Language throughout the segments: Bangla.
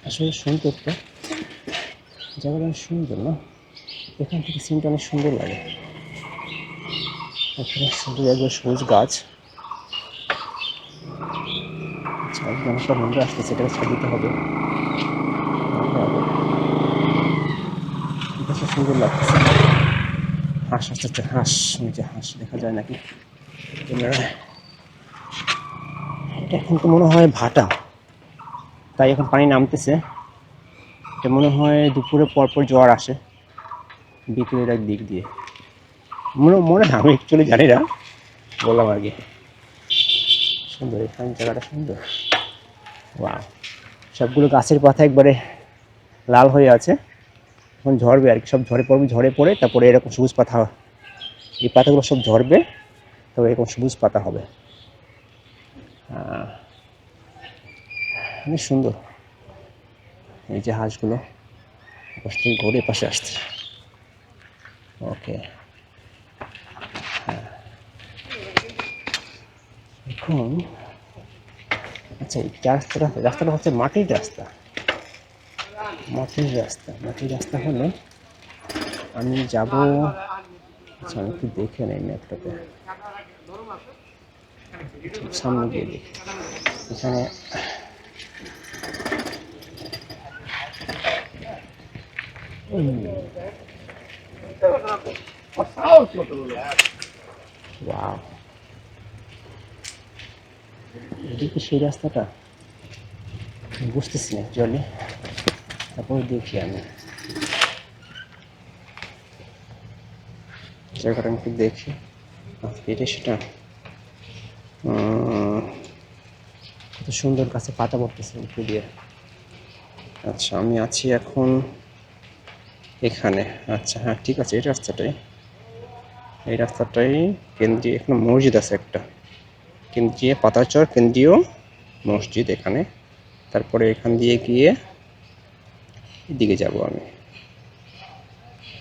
আসলে সুন্দর তো, জায়গাটা অনেক সুন্দর না? এখান থেকে সিনটা অনেক সুন্দর লাগে। এখানে শুধু একবার সবুজ গাছ। আচ্ছা, একদম একটা বন্ধু আসতেছে, এটাকে ছেড়ে দিতে হবে। এটা সুন্দর লাগতেছে। হাঁস আসতেছে, হাঁস নিচে হাঁস দেখা যায় নাকি ক্যামেরায়? এটা এখন তো মনে হয় ভাটা, তাই এখন পানি নামতেছে। এটা মনে হয় দুপুরে পরপর জোয়ার আসে বিকেলের এক দিক দিয়ে, মনে মনে হয়, আমি অ্যাকচুয়ালি জানি না, বললাম আর কি। সুন্দর, এখানে জায়গাটা সুন্দর। ওয়াও, সবগুলো গাছের পাতা একবারে লাল হয়ে আছে, এখন ঝরবে আর কি, সব ঝরে পড়বে, ঝরে পড়ে তারপরে এরকম সবুজ পাতা, এই পাতাগুলো সব ঝরবে, তবে এরকম সবুজ পাতা হবে। অনেক সুন্দর। এই যে হাঁসগুলো পাশ থেকে ঘুরে পাশে আসছে। ওকে, এখন আচ্ছা, এই রাস্তাটা হচ্ছে মাটির রাস্তা। মাটির রাস্তা হলে আমি যাব। আচ্ছা, আমি একটু দেখে নেই ম্যাপটাতে, সামনে গিয়ে দেখি। এখানে ওয়াও, এটা কি সেই রাস্তাটা? বুঝতেছি না অ্যাকচুয়ালি, তারপরে দেখি আমি জায়গাটা, আমি একটু দেখি। এটা সেটা কত সুন্দর গাছে পাতা পড়তেছে উপরে দিয়ে। আচ্ছা, আমি আছি এখন এখানে। আচ্ছা হ্যাঁ, ঠিক আছে, এই রাস্তাটাই কেন্দ্রীয়, এখানে মসজিদ আছে একটা, কেন্দ্রীয় পাতাচর কেন্দ্রীয় মসজিদ এখানে। তারপরে এখান দিয়ে গিয়ে এদিকে যাব আমি।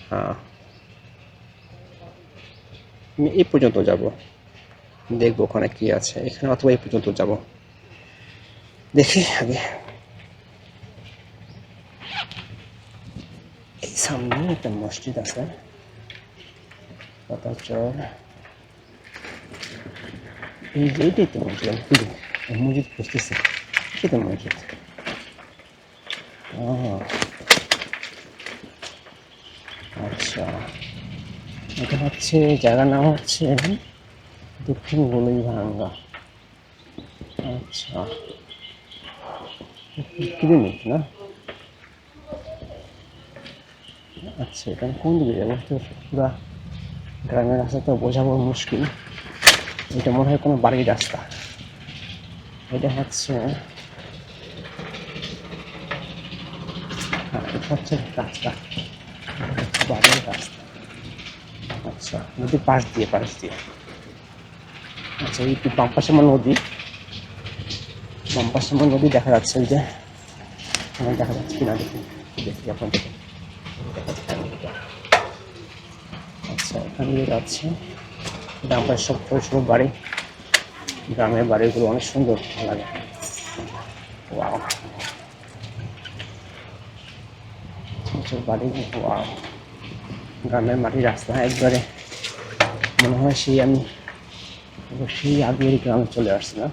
হ্যাঁ, আমি এই পর্যন্ত যাব, দেখবো ওখানে কি আছে এখানে, অথবা এই পর্যন্ত যাব, দেখি আগে। এই সামনে একটা মসজিদ আছে, পাতাচর, এই যে এইটাই তো মসজিদ, আমি খুঁজি, মসজিদ খুঁজতেছি, এটাই তো মসজিদ। আচ্ছা, এটা হচ্ছে জায়গার নাম হচ্ছে দক্ষিণ গলইভাঙ্গা। আচ্ছা, ক্লিনিক না? আচ্ছা, এটা কোন দিকে যাবো? তো পুরা গ্রামের রাস্তা তো বোঝাবো মুশকিল। এটা মনে হয় কোনো বাড়ির রাস্তা। এটা হচ্ছে, হ্যাঁ, এটা হচ্ছে রাস্তা, বাড়ির রাস্তা। আচ্ছা, নদীর পাশ দিয়ে। আচ্ছা, এই বাম পাশে আমার নদী, নদী দেখা যাচ্ছে, ওই যে দেখা যাচ্ছে কিনা দেখি, দেখি আপনার দেখে। আচ্ছা, এখান দিয়ে যাচ্ছে, ডান পাশে সব ছোটো ছোটো বাড়ি, গ্রামের বাড়িগুলো অনেক সুন্দর, ভালো লাগে। ওয়াও, ছোটো ছোটো বাড়ি, ওয়াও, গ্রামের মাটির রাস্তা একবারে, মনে হয় সেই আগের গ্রামে চলে আসছে না?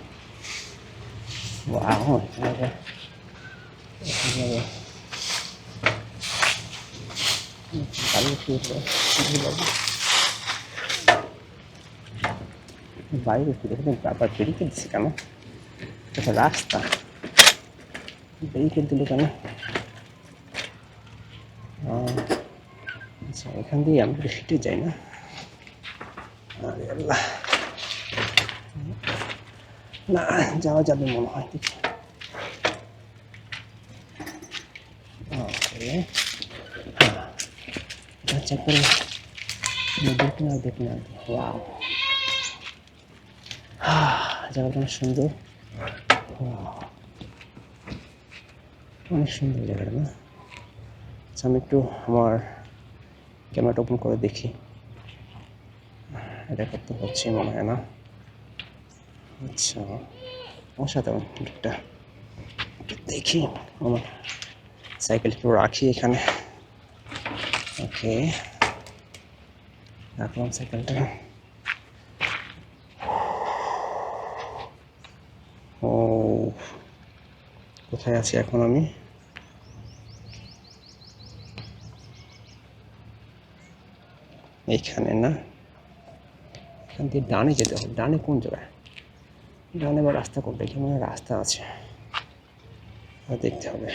ওয়াও, বাইরে কি দেখে আবার ব্যারিকেড দিচ্ছে কেন? এটা রাস্তা, ব্যারিকেড দিল কেন? আচ্ছা, এখান দিয়ে আমি হেঁটে যাই না? আরে আল্লাহ, না, যাওয়া যাবে মনে হয়, দেখি। ওকে, আচ্ছা, করে দেখুন আর দেখুন আর কি। ওয়াও, জায়গাটা অনেক সুন্দর, অনেক সুন্দর জায়গাটা না? আচ্ছা, আমি একটু আমার ক্যামেরাটা ওপেন করে দেখি, এটা করতে হচ্ছে মনে হয় না? আচ্ছা, অসাধারণ, একটা দেখি আমার সাইকেলটা রাখি এখানে। ওকে, রাখলাম সাইকেলটা। ও, কোথায় আছি এখন আমি? এইখানে না, এখান থেকে ডানে যেতে হবে। ডানে কোন জায়গায়? ডানে বা রাস্তা কোনটা? এখানে রাস্তা আছে, দেখতে হবে।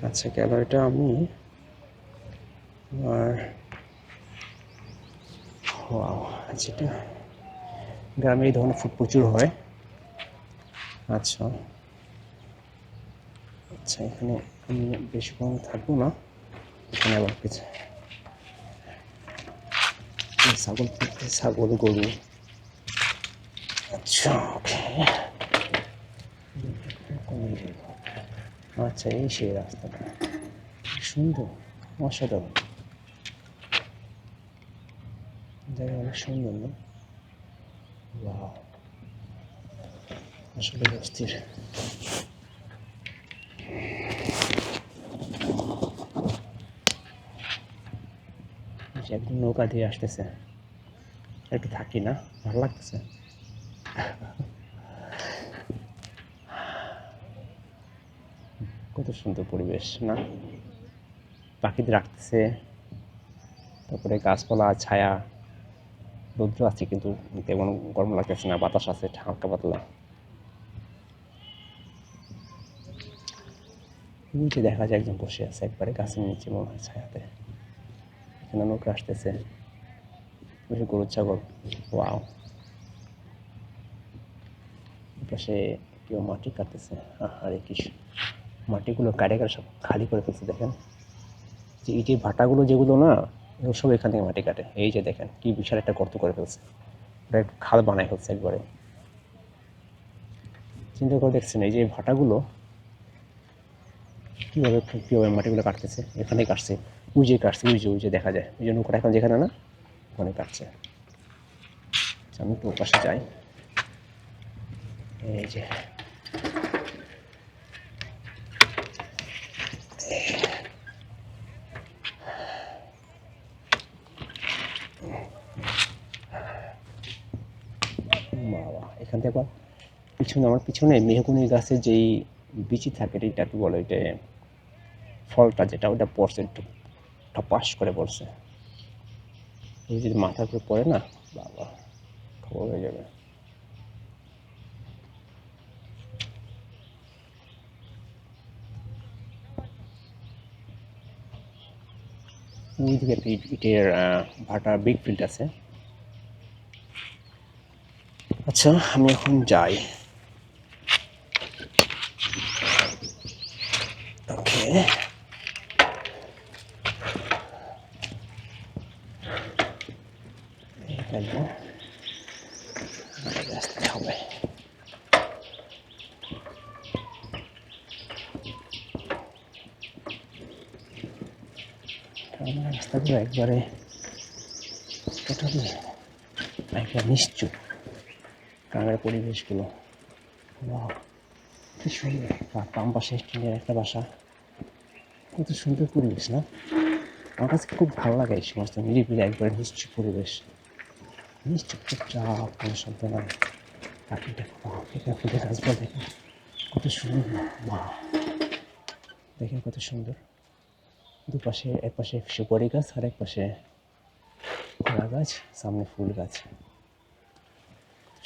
আচ্ছা, গেল এটা। আমি আর যেটা গ্রামে এই ধরনের ফুড প্রচুর হয়। আচ্ছা আচ্ছা, এখানে আমি বেশিক্ষণ থাকবো না। এখানে আবার কিছু ছাগল গরু। আচ্ছা, ওকে। আচ্ছা, এই সেই রাস্তাটা, সুন্দর, অসাধারণ জায়গা, অনেক সুন্দর না? ওয়াও, আসলে অস্থির। একদম নৌকা দিয়ে আসতেছে, একটু থাকি না, ভালো লাগতেছে। কত সুন্দর পরিবেশ না? পাখিদের রাখতেছে, তারপরে গাছপালা, ছায়া, রৌদ্র আছে কিন্তু তেমন গরম লাগতেছে না, বাতাস আছে হালকা পাতলা। নিচে দেখা যায় একজন বসে আছে একবারে গাছের নিচে, মনে হয় ছায়াতে। এখানে নৌকা আসতেছে, বেশি গরু ছাগল। ওয়াও, পাশে কেউ মাটি কাটতেছে। আরে কি মাটিগুলো কাটে কাটে সব খালি করে ফেলছে। দেখেন যে ইটের ভাটাগুলো যেগুলো না, এগুলো সব এখান থেকে মাটি কাটে। এই যে দেখেন কি বিশাল একটা গর্ত করে ফেলছে, ওটা একটু খাল বানায় ফেলছে একবারে। চিন্তা করে দেখছেন এই যে ভাটাগুলো কীভাবে কীভাবে মাটিগুলো কাটতেছে, এখানে কাটছে, কাটছে, ওই যে দেখা যায়, ওই যে নৌকাটা এখন যেখানে না, ওখানে কাটছে। আমি একটু পাশে যাই। এই যে বাবা, এখান থেকে আবার পিছনে, আমার পিছনে মেহগুনি গাছের যেই বিচি থাকে, এটা কি বলে, এটা ফলটা যেটা, ওটা পড়ছে, একটু টপাস করে পড়ছে। এই যদি মাথার উপরে পড়ে না, বাবা, খবর হয়ে যাবে। ওই দিকে একটা ইটের ভাটা বিগ ফিল্ড আছে। আচ্ছা, আমি এখন যাই। ওকে, ফেলবো, রাস্তায় হবে। রাস্তাগুলো একবারে একবার নিশ্চুপ, গ্রামের পরিবেশগুলো। বাহ, কি সুন্দর। বাম পাশে টিনের একটা বাসা, কত সুন্দর পরিবেশ না? আমার কাছে খুব ভালো লাগে এই সমস্ত নিরিবিলি একবারে নিশ্চুপ পরিবেশ, নিশ্চুপ, চুপচাপ, কোনো শব্দ নাই। পাখিটা, এখানে ফুলের গাছগুলো দেখেন কত সুন্দর। বাহ, দেখেন কত সুন্দর। দুপাশে, এক পাশে সুপারি গাছ আর এক পাশে কলা গাছ, সামনে ফুল গাছ।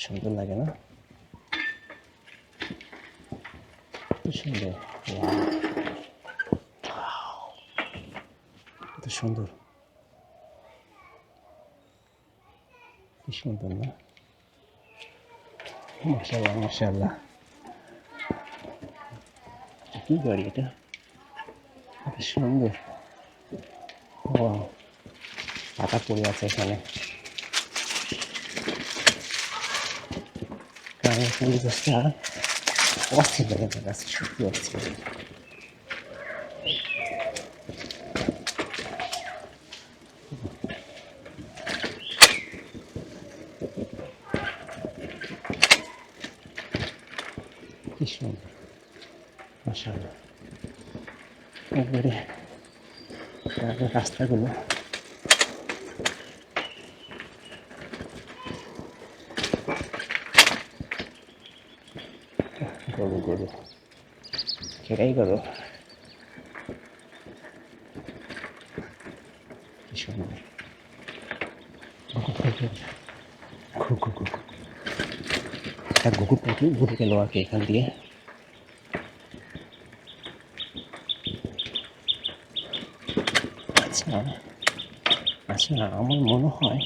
সুন্দর লাগে না? কত সুন্দর, কত সুন্দর, কি সুন্দর না? মাশাআল্লাহ, মাশাআল্লাহ। কি গাড়ি এটা, কত সুন্দর। পাতা পড়ে আছে এখানে। গ্রামের পরিবেশটা অস্থির লাগে আমার কাছে, সত্যি অস্থির। কি সুন্দর। মাশাআল্লাহ একবারে রাস্তাগুলো গরু গরু সেটাই গরু কি সুন্দর একটা গুগু পাখি ঘুরে গেল আর কি এখান দিয়ে আচ্ছা আচ্ছা আমার মনে হয়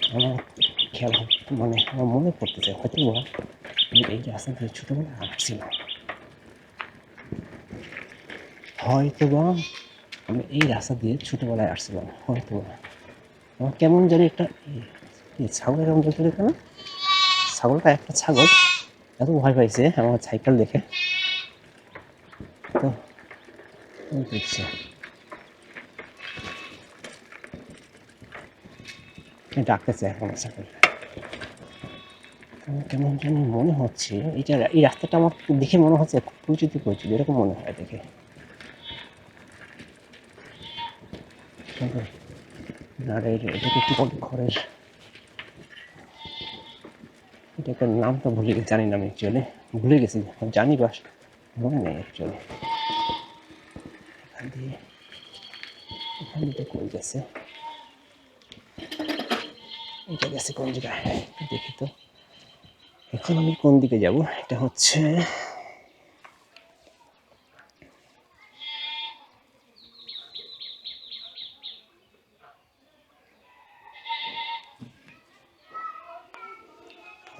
আমার খেয়াল মানে আমার মনে পড়তেছে হয়তো আমি এই রাস্তা দিয়ে ছোটোবেলায় আসছিলাম হয়তো বা আমি এই রাস্তা দিয়ে ছোটোবেলায় আসছিলাম হয়তো আমার কেমন জানি একটা ছাগল কেমন বলতে দেখে না ছাগলটা একটা ছাগল এত ভয় পাইছে আমার সাইকেল দেখে তো দেখছে ডাকতেছে এখন ছাগল কেমন জানি মনে হচ্ছে এইটা এই রাস্তাটা আমার দেখে মনে হচ্ছে পরিচিত পরিচিত এরকম মনে হয় দেখে এটাকে একটু ঘরের এটাকে নামটা ভুলে গেছি জানি না আমি অ্যাকচুয়ালি ভুলে গেছি জানি বাস মনে নেই অ্যাকচুয়ালি এখান দিয়ে কই গেছে এটা গেছে কোন জায়গায় দেখি তো এখন আমি কোন দিকে যাব এটা হচ্ছে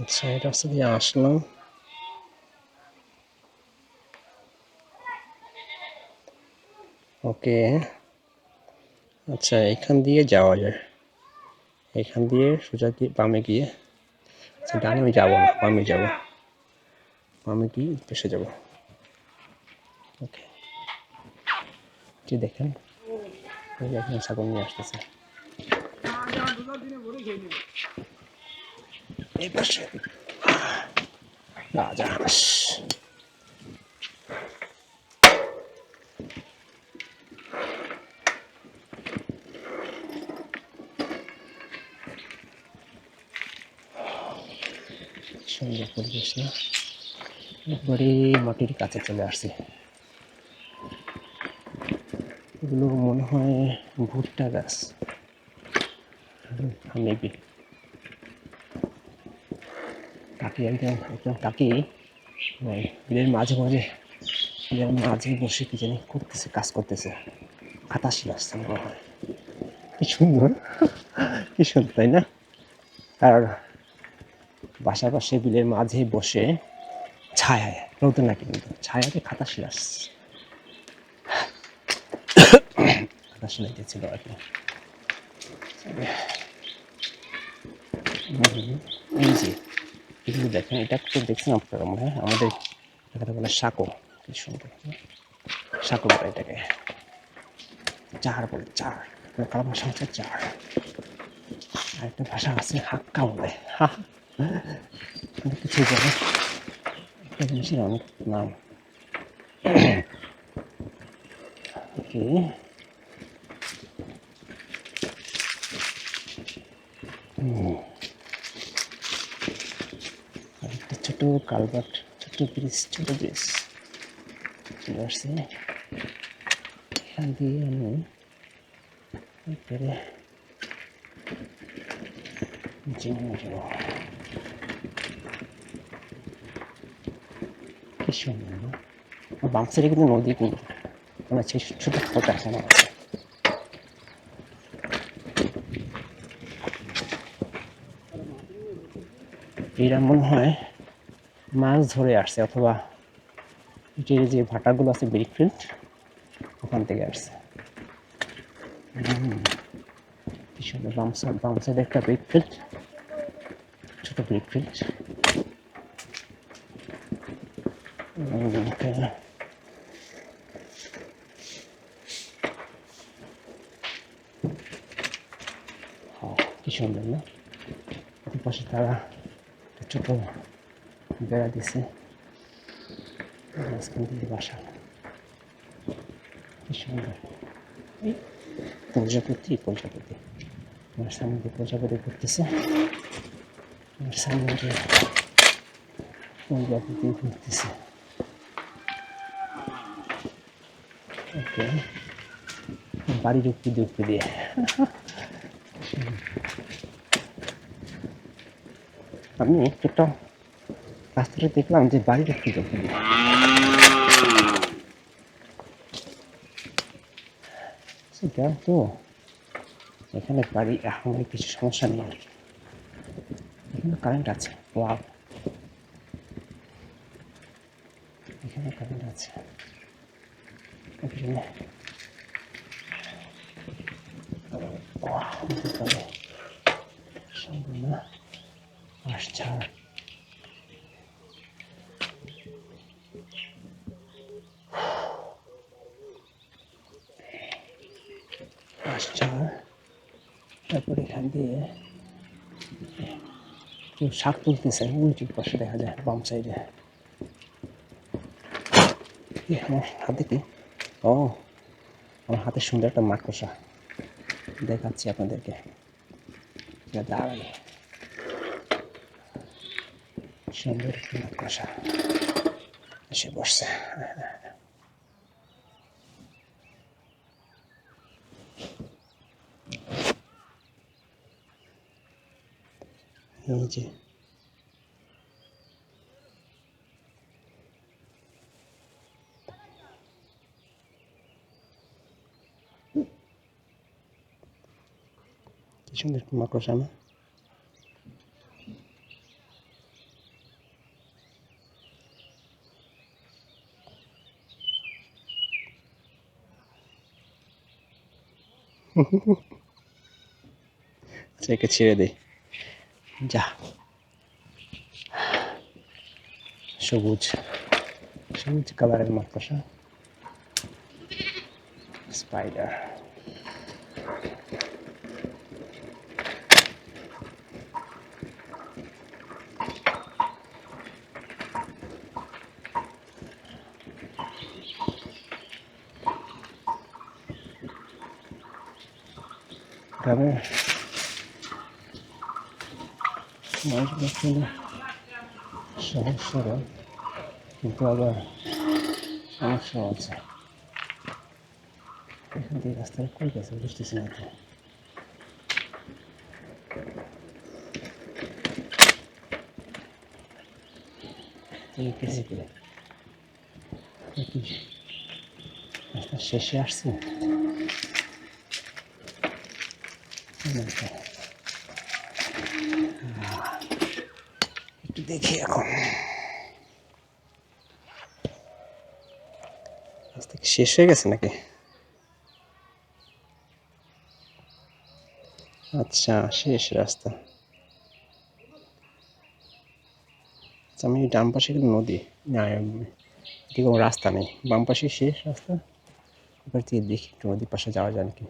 আচ্ছা এটা রাস্তা দিয়ে আসলাম ওকে আচ্ছা এখান দিয়ে যাওয়া যায় এখান দিয়ে সোজা দিয়ে বামে গিয়ে আচ্ছা ডানে আমি যাবো না বামে যাবো বামে গিয়ে পেশে যাবো ওকে কি দেখেন এখন ছাগল নিয়ে আসতেছে এই পাশে রাজহাঁস সুন্দর পরিবেশ না একবারে মাটির কাছে চলে আসছে এগুলো মনে হয় ভুট্টা গাছ মেবি কাকি একদম কাকি বিলের মাঝে মাঝে বিলের মাঝে বসে কি জানি করতেছে কাজ করতেছে খাতা শিলাচ্ছে মনে হয় কি সুন্দর কি সুন্দর তাই না আর বাসার পাশে বিলের মাঝে বসে ছায়ায় নতুন নাকি কিন্তু ছায়াতে খাতা শিলাস খাতা শিলাইতেছিল আর কি এই যে এগুলো দেখেন এটা তো দেখছেন আপনারা মনে হয় আমাদের এখানে বলে সাঁকো কি সুন্দর সাঁকো বলে এটাকে চার বলে চার কালো ভাষা হচ্ছে চার আরেকটা ভাষা আছে হাক্কা বলে হা কিছু বলে একটা জিনিসের অনেক নাম ওকে একটা ছোট কালভার্ট ছোট ব্রিজ চলে আসছে এখান দিয়ে আমি একবারে যেমন যাব কি সুন্দর বাম সাইডে কিন্তু নদী কিন্তু মানে সেই ছোট ছোট এখানে আছে এরা মনে হয় মাছ ধরে আসছে অথবা যে ভাটাগুলো আছে ব্রিকফিল্ড ওখান থেকে আসছে কি সুন্দর বাম সাইডে একটা ব্রিকফিল্ড ছোট ব্রিকফিল্ড কি সুন্দর না পাশে তারা ছোট বেড়া দিছে মাঝখান দিয়ে বাসা, কি সুন্দর। এই প্রজাপতি আমার সামনে দিয়ে প্রজাপতি ঘুরতেছে, আমার সামনে দিয়ে প্রজাপতি ঘুরতেছে। ওকে, বাড়ি ঢুকতে দিয়ে আমি একটা রাস্তাটা দেখলাম যে বাড়ি ঢুকতে দিয়ে সেটা তো এখানে বাড়ি এখন কিছু সমস্যা নেই আর কি। এখানে কারেন্ট আছে, ওয়াও, এখানে কারেন্ট আছে। এখানে সুন্দর না আশ্চর্য। তারপর এখান দিয়ে কেউ শাক তুলতেছে, উল্টি পাশে দেখা যায় বাম সাইডে। আমার হাতে কি, ও আমার হাতে সুন্দর একটা মাকড়সা দেখাচ্ছি আপনাদেরকে, দাঁড়ালে সুন্দর একটা মাকড়সা এসে বসছে। এই যে কি সুন্দর মাকড়সা না? একে ছেড়ে দে, যা। সবুজ সবুজ কালারের মাকড়সা, স্পাইডার। গ্রামের মানুষগুলো সহজ সরল, কিন্তু আবার সমস্যা আছে। এখান থেকে রাস্তায় কই গেছে বুঝতেছি না তো। গেছি করে রাস্তা শেষে আসছি, একটু দেখি এখন রাস্তা কি শেষ হয়ে গেছে নাকি? আচ্ছা, শেষ রাস্তা। আচ্ছা, আমি ডান পাশে গেলে নদী না, এদিকে কোনো রাস্তা নেই, বাম পাশে শেষ রাস্তা। এবার থেকে দেখি একটু নদীর পাশে যাওয়া যায় নাকি।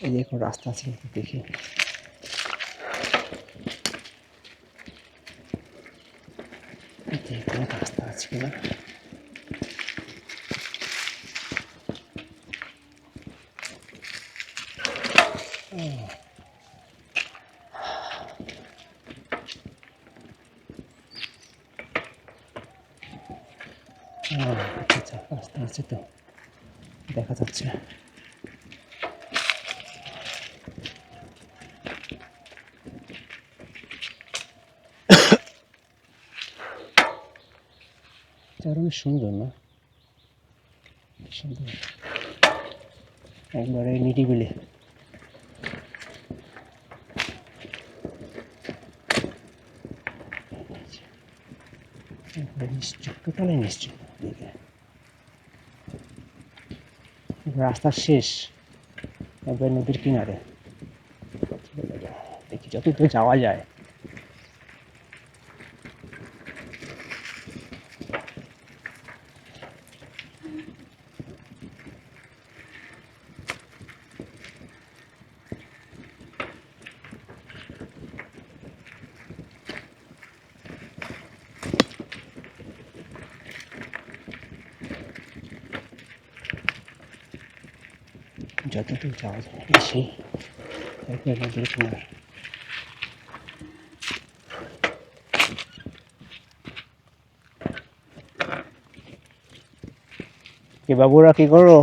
এই যে কোনো রাস্তা আছে নাকি দেখি। কোনো রাস্তা আছে কিনা। আচ্ছা, রাস্তা আছে তো, দেখা যাচ্ছে। বেশ সুন্দর না? সুন্দর, একবারে নিরিবিলি। নিশ্চয় টোটালি নিশ্চয় দিকে রাস্তার শেষ, একবার নদীর কিনারে। দেখি যত দূর যাওয়া যায়। যতদূর যাওয়া যায় সেই একবার নদীর কিনার। কি বাবুরা কি করো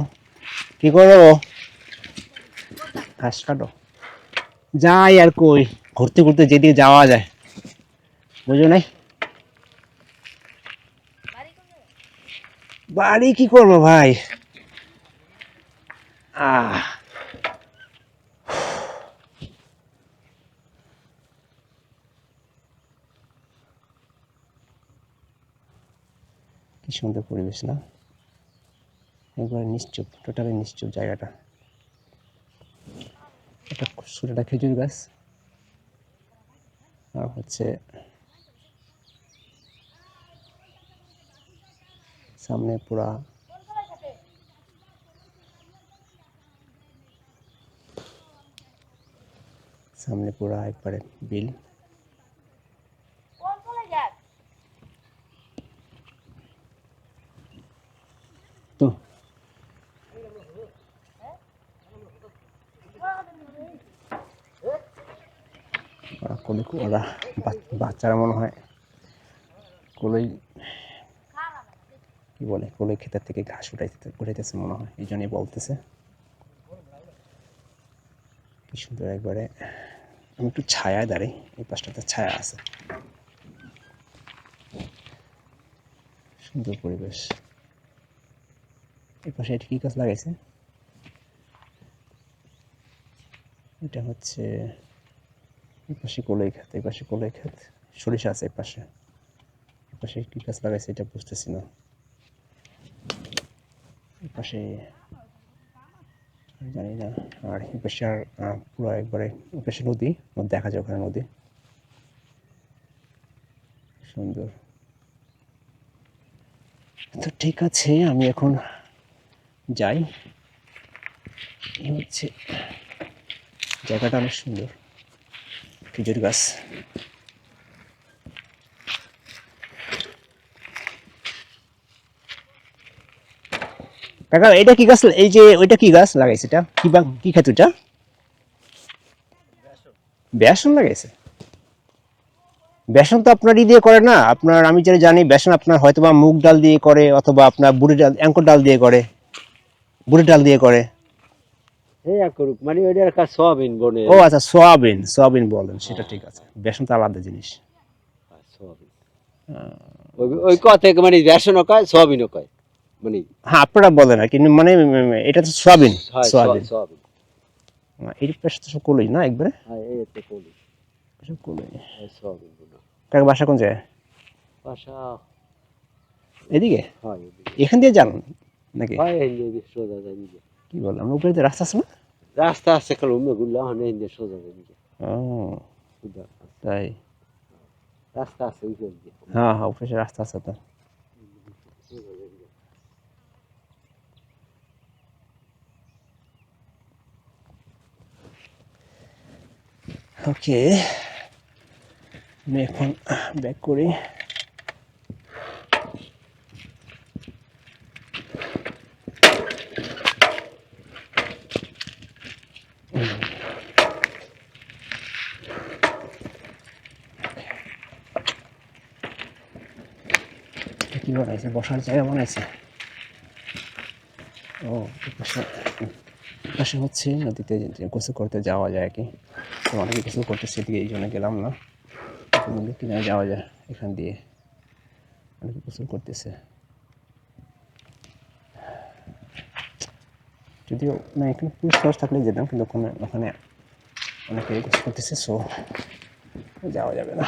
ঘাস কাটো? যাই আর কই, ঘুরতে ঘুরতে যেদিকে যাওয়া যায়, বুঝো নাই? বাড়ি কি করবো ভাই, কি সুন্দর পরিবেশ না, একবারে নিশ্চুপ, টোটালি নিশ্চুপ জায়গাটা। এটা ছোটটা খেজুর গাছ, আর হচ্ছে সামনে পুরা একবারে বিল। তো ওরা বাচ্চারা মনে হয় কলই কি বলে, কলই ক্ষেতের থেকে ঘাস উঠাইতেছে মনে হয়, এই জন্যই বলতেছে। কি সুন্দর একবারে, আমি একটু ছায়ায় দাঁড়াই, এই পাশটাতে ছায়া আছে, সুন্দর পরিবেশ। এই পাশে এটা কি গাছ লাগাইছে, এটা হচ্ছে এই পাশে কলই ক্ষেত, এই পাশে কলই ক্ষেত, সরিষা আছে এই পাশে কি গাছ লাগাইছে এটা বুঝতেছি না। এই পাশে জানি না। আর এই পাশে আর পুরো একবারে এই পাশে নদী, দেখা যায় ওখানে নদী, সুন্দর। তো ঠিক আছে, আমি এখন যাই। এই হচ্ছে জায়গাটা অনেক সুন্দর, খেজুর গাছ। কাকা এটা কি গাছ, এই যে ওইটা কি গাছ লাগাইছে, এটা কি খেত, এটা বেসন লাগাইছে? বেসন তো আপনার দিয়ে করে না, আপনার আমি যেটা জানি বেসন আপনার হয়তোবা মুগ ডাল দিয়ে করে, অথবা আপনার অ্যাঙ্কর ডাল দিয়ে করে, বুড়ি ডাল দিয়ে করে। মানে ওইটার কাজ সয়াবিন বনে। ও আচ্ছা, সোয়াবিন বলেন, সেটা ঠিক আছে, বেসন তো আলাদা জিনিস। সয়াবিন ওই থেকে মানে বেসনও কয় সয়াবিনও কয়, মানে হ্যাঁ আপনারা বলেন আর কিন্তু মানে এটা তো সোয়াবিন। সয়াবিন এর পাশে তো সব কলই না একবারে, হ্যাঁ এই তো কলি সব কলই। সয়াবিন বোনা। কাকা বাসা কোন জায়গায়? বাসা এদিকে? হয় এখান দিয়ে যান নাকি? হয় এদিকে সোজা যায় নিজে। কি বলেন, আমরা উপরে রাস্তা আছে না? রাস্তা আছে কাল উমে গুলা হনে এদিকে সোজা যায় নিজে। ও তাই, রাস্তা আছে ওই দিকে। হ্যাঁ হ্যাঁ উপরে রাস্তা আছে তো। ওকে, আমি এখন ব্যাক করি। কি বানাইছে, বসার জায়গা বানাইছে? ও পাশে হচ্ছে নদীতে গোসল করতে যাওয়া যায় কি, তো অনেকে গোসল করতে, সেদিকে এই জন্য গেলাম না, নদীর কিনারে যাওয়া যায় এখান দিয়ে, অনেকে গোসল করতেছে। যদিও না এখানে পুলিশ ফোর্স থাকলে যেতাম, কিন্তু ওখানে অনেকে গোসল করতেছে, সো যাওয়া যাবে না।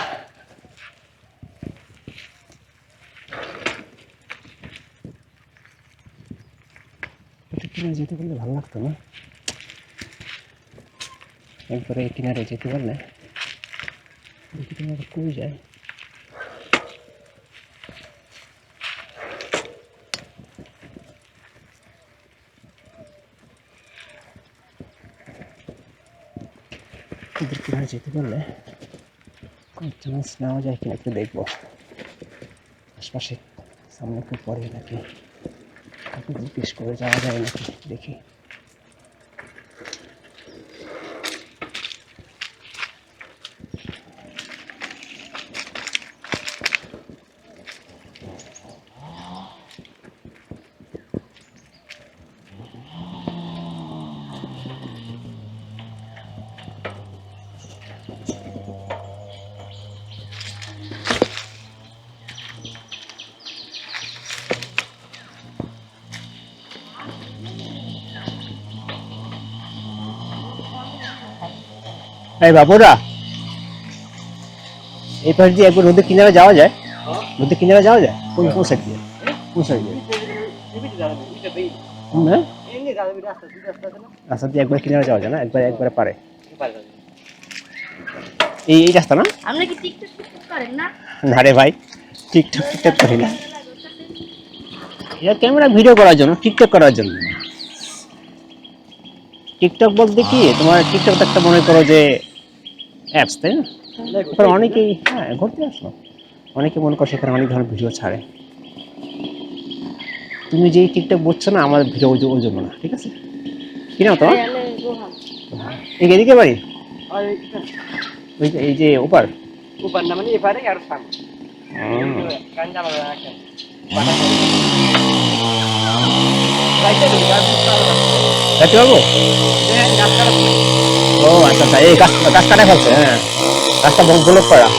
কিনারে যেতে পারলে ভালো লাগতো না, একবারে কিনারে যেতে পারলে দেখি তোমার কই যায়। ওদের কিনারে যেতে পারলে কয়েকটা মাছ নেওয়া যায় কিনা একটু দেখবো, আশপাশে সামনে একটু পরে নাকি জিজ্ঞেস করে যাওয়া যায় নাকি দেখি। এই বাবুরা, এই পাশ দিয়ে একবার নদীর কিনারে যাওয়া যায়? নদীর কিনারে যাওয়া যায়? কোন কোন সাইড দিয়ে? কোন সাইড দিয়ে? হ্যাঁ, রাস্তা দিয়ে একবার কিনারে যাওয়া যায় না, একবারে পারে। এই রাস্তা না? আপনি কি টিকটক করেন না? না রে ভাই, টিকটক করি না। এটা ক্যামেরা ভিডিও করার জন্য, টিকটক করার জন্য। টিকটক বলতে কি, তোমার টিকটক তো একটা মনে করো যে অ্যাপস, তাই না? তারপর অনেকেই, হ্যাঁ ঘুরতে আসলো, অনেকে মনে করো সেখানে অনেক ধরনের ভিডিও ছাড়ে। তুমি যেই টিকটক বুঝছো না, আমার ভিডিও ওই জন্য না, ঠিক আছে? কি নাম তোমার? এদিকে বাড়ি? ওই যে এই যে ওপার? উপর না মানে এপারে আর সামনে কাঞ্জা লাগা রাখেন যাইতে পারবো? ও আচ্ছা আচ্ছা, এই গাছ কাটা ফেলছে, হ্যাঁ রাস্তা ব্লক করা।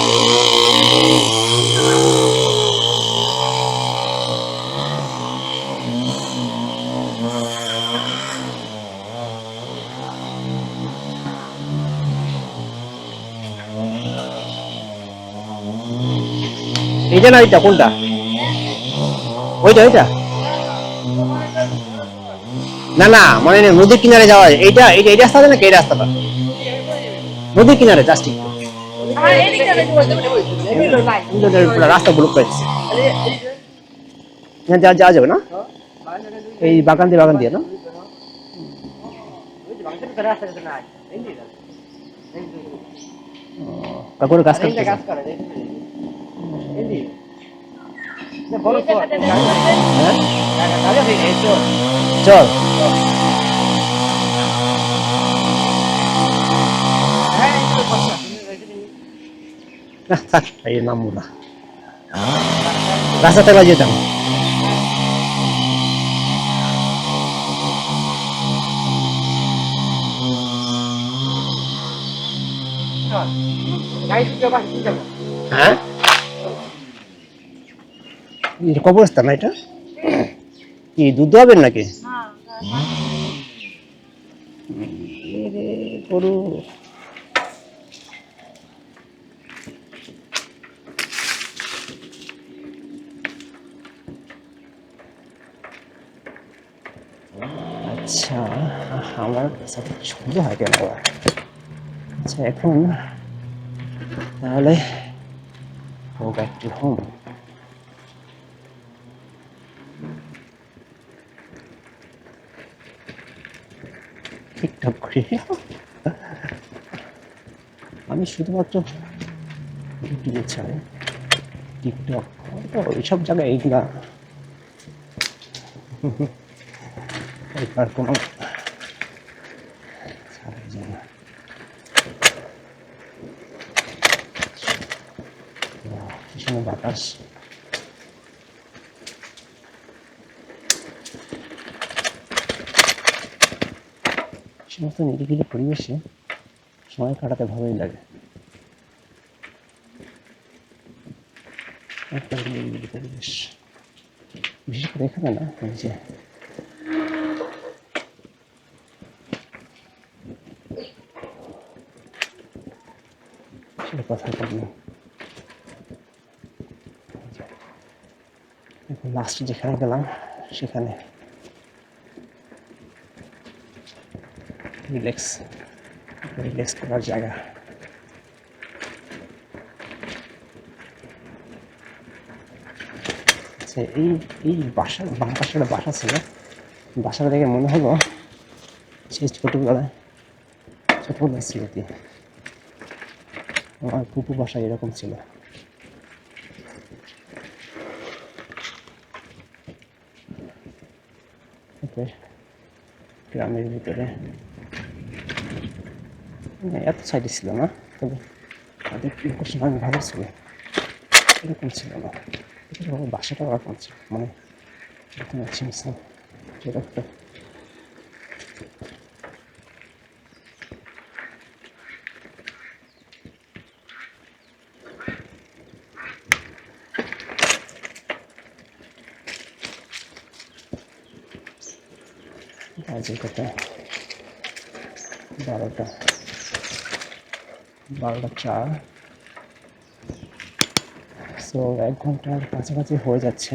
এইটা না ওইটা, কোনটা? ওইটা? না না, মানে নদীর কিনারে যাওয়া যায়, এইটা এইটা এই রাস্তাটা নাকি এই রাস্তাটা? নদীর কিনারে জাস্ট একটু রাস্তা ব্লক করেছে, যাওয়া যাবে না? এই বাগান দিয়ে না? কাকুর গাছ কাটতেছে। চল না থাক, এই নামবো না, রাস্তাতে যেতাম। হ্যাঁ, কবরস্থান না এটা? কি দুধ হবেন নাকি? গরু আচ্ছা, আমার সাথে সুবিধা হয় কেন? আচ্ছা এখন তাহলে go back to home. TikTok করি আমি শুধুমাত্র ইউটিউবে ছাড়ে, টিকটক তো এইসব জায়গায় এইগুলা এবার কোনো ছাড়াই যায় না। ভীষণ বাতাস, সমস্ত নিরিবিলি পরিবেশে সময় কাটাতে ভালোই লাগে। একটা নিরিবিলি পরিবেশ, বিশেষ করে এখানে না, এই যে সেটা কথা বলি। লাস্ট যেখানে গেলাম সেখানে রিল্যাক্স করার জায়গা। আচ্ছা, এই বাসার বাম পাশে একটা বাসা ছিল, বাসাটা দেখে মনে হলো সেই ছোটবেলায় স্মৃতি, আমার পুপু বাসা এরকম ছিল। গ্রামের ভিতরে এত সাইডে ছিল না, তবে তাদের লোকেশন অনেক ভালো ছিল, এরকম ছিল না। বাসাটা ওরকম ছিল, মানে সেরকম বাজে কথা 12টা। 12টা 4। সো 1 ঘন্টার কাছাকাছি হয়ে যাচ্ছে।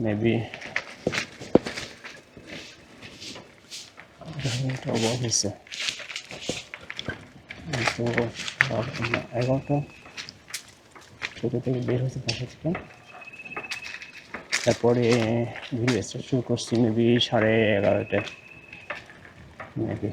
মেবি 1 ঘন্টা ওভার হয়েছে। তো 11টা 14 থেকে বের হয়েছে বাসা থেকে। তারপরে ভিডিও স্টার্ট শুরু করছি মেবি 11:30টায় মেবি।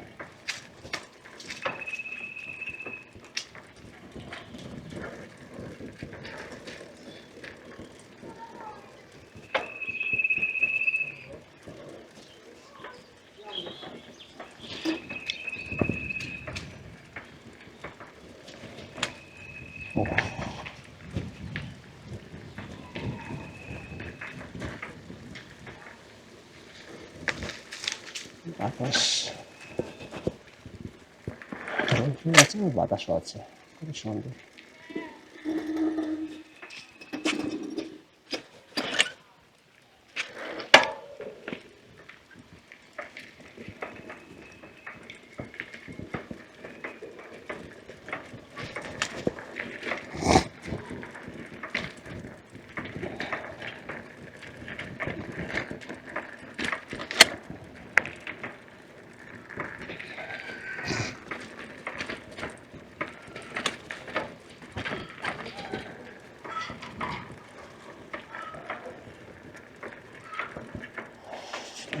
বাতাস আছে, বাতাসও আছে, খুব সুন্দর।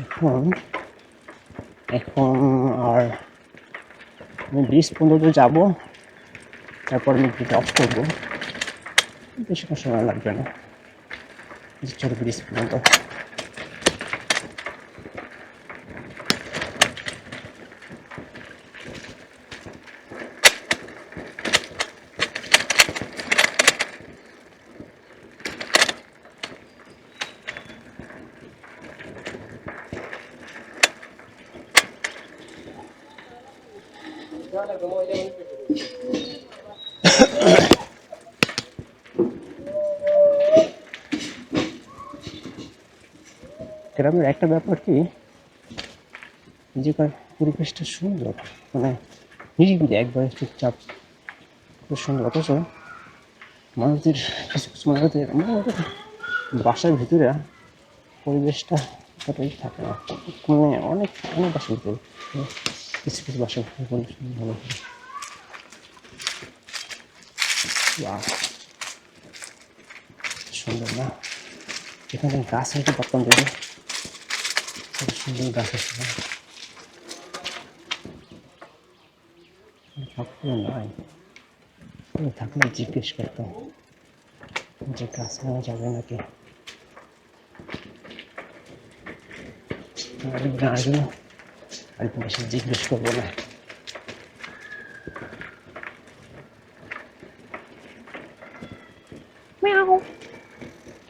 এখন এখন আর আমি ব্রিজ পর্যন্ত যাব, তারপর আমি ব্রিজ অফ করবো। বেশিক্ষণ সময় লাগবে না, ছোট ব্রিজ পর্যন্ত। গ্রামের একটা ব্যাপার কি, যে পরিবেশটা সুন্দর, মানে নিরিবিলি, একবারে চুপচাপ, খুব সুন্দর। অথচ মানুষদের কিছু কিছু মানুষদের বাসার ভিতরে পরিবেশটা ততটাই থাকে না, মানে অনেক অনেক বাসার ভিতরে, কিছু কিছু বাসার ভিতরে পরিবেশ ভালো। Wow, সুন্দর না? এখানে গাছ হয়তো পারতাম দেখে, কত সুন্দর গাছ আছে। থাকলেও নাই, থাকলে জিজ্ঞেস করতাম যে গাছ নেওয়া যাবে নাকি। আরেকদিন আসবো, আরেকদিন এসে জিজ্ঞেস করবো না।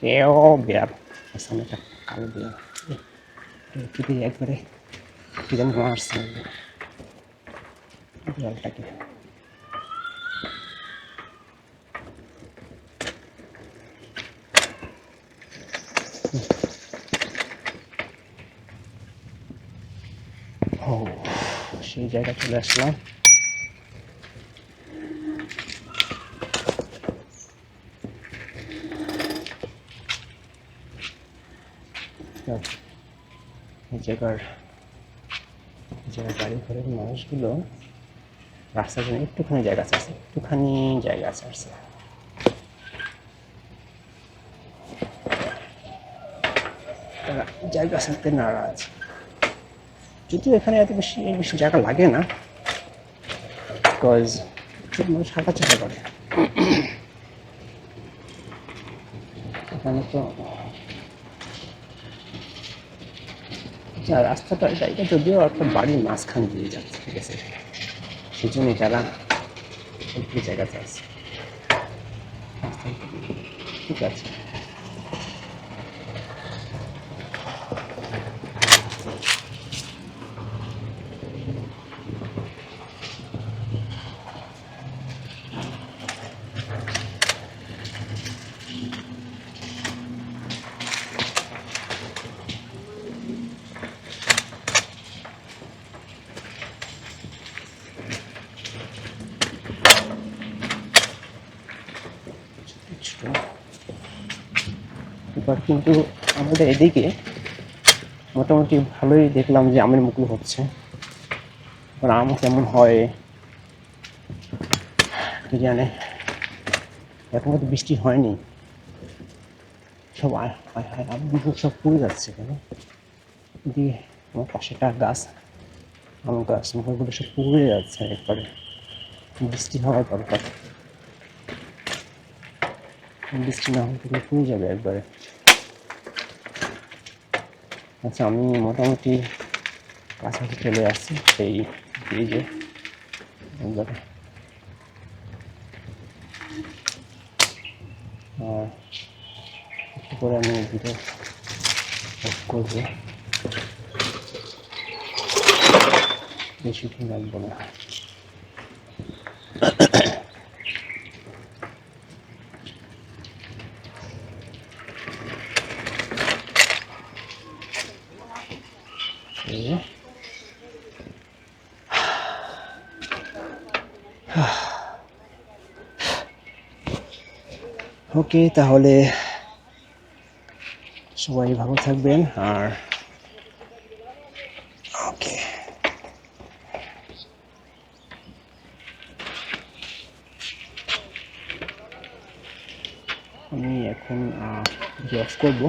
কেউ বিড়াল, সামনে একটা কালো বিড়াল, কেটে একবারে কি যেন মারছে বিড়ালটাকে। ও, সেই জায়গায় চলে আসলাম। এই জায়গার বাড়ি ঘরের মানুষগুলো রাস্তার জন্য একটুখানি জায়গা আছে, একটুখানি জায়গা আছে। তারা জায়গা ছাড়তে নারাজ, যদিও এখানে এত বেশি জায়গা লাগে না, বিকজ ছোট মানুষ হাঁটাচলা করে। এখানে তো রাস্তাটা জায়গা যদিও একটা বাড়ির মাঝখান দিয়ে যাচ্ছে, ঠিক আছে, সেই জন্যই তারা একটু জায়গা চাইছে। ঠিক আছে, এবার কিন্তু আমাদের এদিকে মোটামুটি ভালোই দেখলাম যে আমের মুকুল হচ্ছে। এবার আম কেমন হয় কি জানে, এখন তো বৃষ্টি হয়নি, সব আম মুকুল সব পুড়ে যাচ্ছে কেন। এদিকে আমার পাশে একটা গাছ, আম গাছ, মুকুলগুলো সব পুড়ে যাচ্ছে একবারে। বৃষ্টি হওয়ার দরকার, বৃষ্টি না হলে তো পুড়ে যাবে একবারে। আচ্ছা, আমি মোটামুটি কাছাকাছি চলে আসছি সেই ব্রিজে একবারে। আর একটু করে আমি ভিডিও অফ করবো, বেশিক্ষণ লাগবো না। এই যে। ওকে, তাহলে সবাই ভালো থাকবেন। আর ওকে, আমি এখন ভিডিও অফ করবো।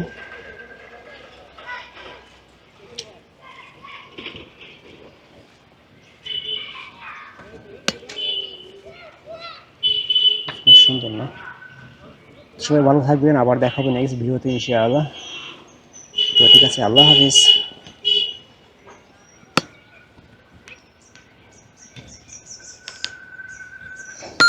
সুন্দর না? সবাই ভালো থাকবেন, আবার দেখাবো নেক্সট ভিডিওতে ইনশাআল্লাহ। তো ঠিক আছে, আল্লাহ হাফিজ।